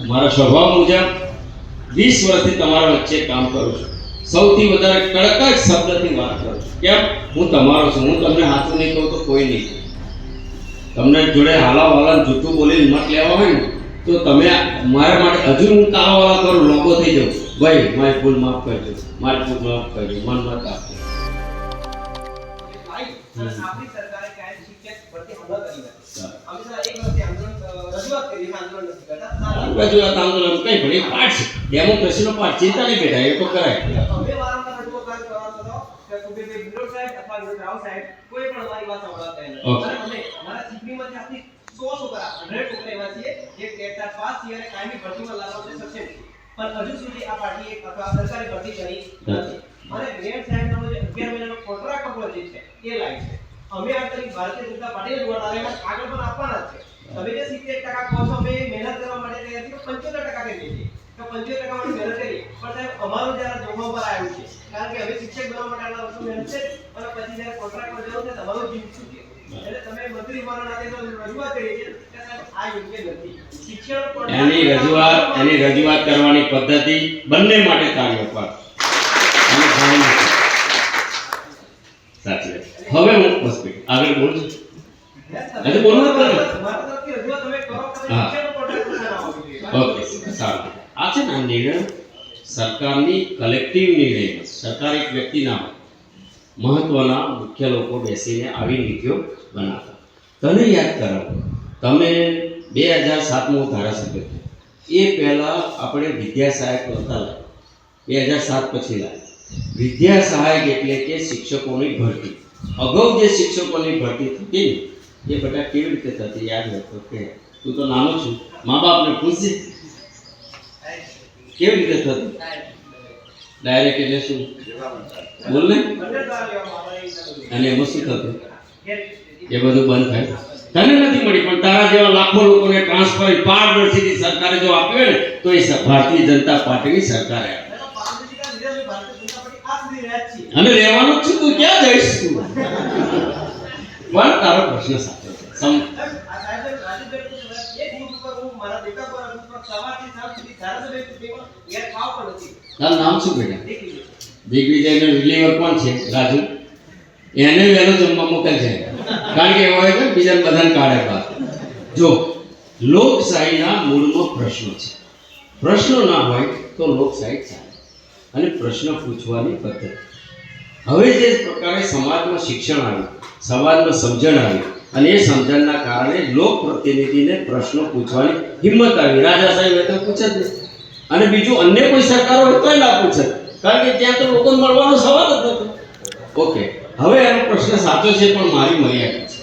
મારા સ્વભાવ મુજબ 20 વર્ષથી તમારા વચ્ચે કામ કરું છું. સૌથી વધારે કડક જ શબ્દથી વાત કરું છું. કેમ? હું તમારો છું. હું તમને સાચું નહીં કહું તો કોઈ નહીં. તમને જોડે હાલાવાલા જૂઠું બોલીને મત લેવા હોય ને તો તમે મારા માટે હજુ હું કાલાવાલા કરું, લોગો થઈ જાઉં, ભાઈ મારી ભૂલ માફ કરજો, મારી ભૂલ માફ કરજો, મન મત આપજો. આપણી સરકારે કાયમ શિક્ષક ભરતી હમણાં કરી નથી. અમે સર એક વર્ષથી આંદોલન રજૂઆત કરી, આંદોલન નથી કરતા. રજૂઆત આંદોલન કઈ પણ એ પાર્ટ છે, ડેમોક્રેસીનો પાર્ટ. ચિંતા નહીં બેઠા, એ તો કરાય. અમે વારંવાર રજૂઆત કરવાનો હતો કે કુબેરભાઈ બિલોડ સાહેબ અથવા વિનોદ રાવ સાહેબ કોઈ પણ અમારી વાત સાંભળતા નથી. અને અમે અમારા ચીફનીમાંથી આપણી 100 છોકરા 100 છોકરા એવા છીએ જે ટેટા પાસ થયા અને કાયમી ભરતીમાં લાવવા માટે સક્ષમ છે, પણ હજુ સુધી આ પાર્ટીએ અથવા સરકારી ભરતી કરી નથી. અને ગ્રેડ સાહેબનો જે 11 મહિનાનો કોન્ટ્રાક્ટ આપણો જે છે એ લાઈન છે. અમે આ તરીકે ભારતીય જનતા પાર્ટીને જોડાના રહેલા આગળ પણ આપવાના છે. તમે જે 70% કહો છો અમે મહેનત કરવા માટે તૈયાર છીએ, 75% કરીએ છીએ તો 75% માટે મહેનત કરીએ. પણ સાહેબ અમારું જરા જોખમ પર આવ્યું છે, કારણ કે હવે શિક્ષક બનવા માટે આટલા વર્ષો મહેનત છે અને પછી જ્યારે કોન્ટ્રાક્ટમાં જવું છે તમારું જીવ શું છે. એટલે તમે મંત્રી મારા નાતે રજૂઆત કરી છે કે સાહેબ આ યોગ્ય નથી. શિક્ષણ એની રજૂઆત કરવાની પદ્ધતિ બંને માટે કાર્ય પર સાચી વાત. હવે હું હોસ્પિટલ આગળ બોલું છું. હજુ બોલવું જ નથી. મારા તરફથી રજૂઆત તમે કરો કે શિક્ષણનો કોન્ટ્રાક્ટ બનાવવો જોઈએ. ઓકે, સારું. આ છે ને નિર્ણય સરકારની કલેક્ટિવ નિર્ણય. સરકાર એક વ્યક્તિ ના હોય, મહત્વના મુખ્ય લોકો બેસીને આવી નીતિઓ બનાવતા. તને યાદ કરાવો, તમે 2007માં ધારાસભ્ય થયા એ પહેલા આપણે વિદ્યા સહાયક નહોતા લાવ્યા, 2007 પછી લાવ્યા. વિદ્યા સહાયક એટલે કે શિક્ષકોની ભરતી. અગાઉ જે શિક્ષકોની ભરતી થતી ને એ બધા કેવી રીતે થતી યાદ હતો કે તું તો નાનો છું, મા બાપને પૂછજે કેવી રીતે થતું. ડાયરેક્ટ એટલે શું બોલ ને, અને એમાં શું થતું એ બધું બંધ થાય. તને નથી મળી પણ તારા જેવા લાખો લોકોને ટ્રાન્સફર પારદર્શીથી સરકારે જો આપ્યો ને તો એ ભારતીય જનતા પાર્ટીની સરકારે આપ્યો. અને રહેવાનું જ છું, તું ક્યાં જઈશ તું? પણ તારો પ્રશ્ન સાચો છે. તારું નામ શું બેટા? દિગ્વિજયનો રિલીવર કોણ છે? રાજુ. એને વહેલો જમવા મોકલ છે, કારણ કે એવો હોય છે બીજા બધાને કાઢે બાદ. જો લોકશાહીના મૂળમાં પ્રશ્નો છે, પ્રશ્નો ના હોય તો લોકશાહી ચાલે. અને પ્રશ્ન પૂછવાની પદ્ધતિ. હવે જે પ્રકારે સમાજમાં શિક્ષણ આવ્યું, સમાજમાં સમજણ આવી અને એ સમજણના કારણે લોક પ્રતિનિધિને પ્રશ્નો પૂછવાની હિંમત આવી. રાજાશાહી હોય તો પૂછે જ નહીં, અને બીજું અન્ય કોઈ સરકારો હોય તોય ના પૂછે, કારણ કે ત્યાં તો લોકોને મળવાનો સવાલ જ નહોતો. ઓકે, હવે એનો પ્રશ્ન સાચો છે પણ મારી મર્યાદા છે.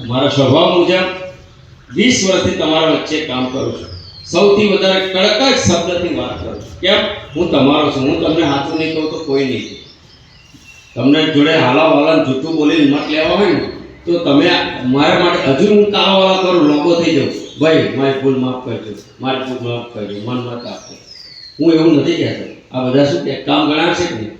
મારા સ્વભાવ મુજબ 20 વર્ષથી તમારા વચ્ચે કામ કરું છું. સૌથી વધારે કડક જ શબ્દથી વાત કરું છું. કેમ? હું તમારો છું. હું તમને સાચું નહીં કહું તો કોઈ નહીં. તમને જોડે હાલાવાલા જૂઠું બોલીને મત લેવા હોય ને તો તમે મારા માટે હજુ હું કાલાવાલા કરું, લોગો થઈ જાઉં, ભાઈ મારી ભૂલ માફ કરજો, મારી ભૂલ માફ કરજો, મન મત આપજો. હું એવું નથી કહેતો. આ બધા શું કે કામ ગણાશે કે નહીં?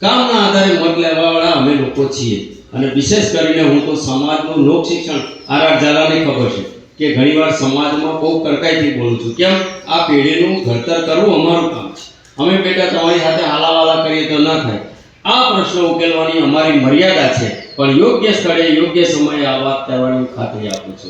કામના આધારે મત લેવાવાળા અમે લોકો છીએ. અને વિશેષ કરીને હું તો સમાજનું લોક શિક્ષણ આર ઝાલાને ખબર છે કે ઘણીવાર સમાજમાં બહુ કડકાઈથી બોલું છું. કેમ? આ પેઢીનું ઘડતર કરવું અમારું કામ છે. અમે બેટા તમારી સાથે હાલાવાલા કરીએ તો ન થાય. આ પ્રશ્ન ઉકેલવાની અમારી મર્યાદા છે, પણ યોગ્ય સ્થળે યોગ્ય સમયે આ વાત કરવાની ખાતરી આપું છું.